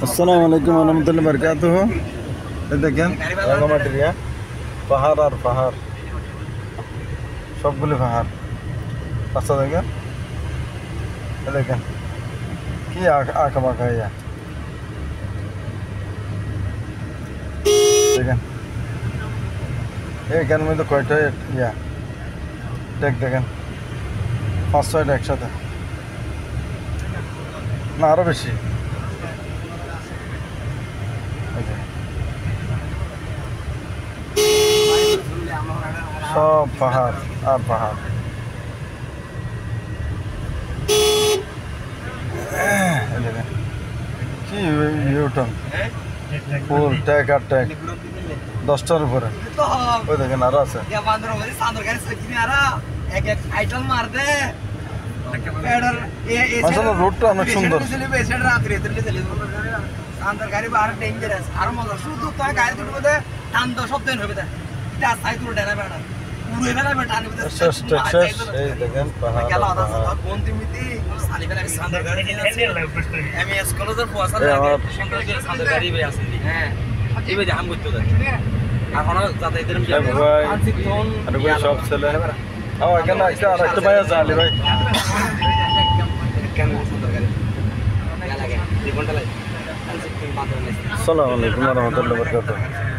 আসসালামু আলাইকুম ওয়া রাহমাতুল্লাহি ওয়া বারাকাতুহু। এই দেখেন রাঙামাটির পাহাড় আর পাহাড়, সবগুলি পাহাড়। রাস্তা দেখেন, এই দেখেন কি আঁকা বাঁকা দেখেন। এখানের মধ্যে কয়টা দেখেন, 5-6টা একসাথে, না আরো বেশি। সব পাহাড় আর পাহাড়। কি ইউটার্ন, ফুল ট্যাগ আর ট্যাগ, 10টার উপরে। ওই দেখেন আরো আছে। আসলে রোডটা অনেক সুন্দর। সব ছেলে এখানে একটা ভাই আছে, আলী ভাই। আসসালামু আলাইকুম ওয়া রাহমাতুল্লাহি ওয়া বারাকাতুহু।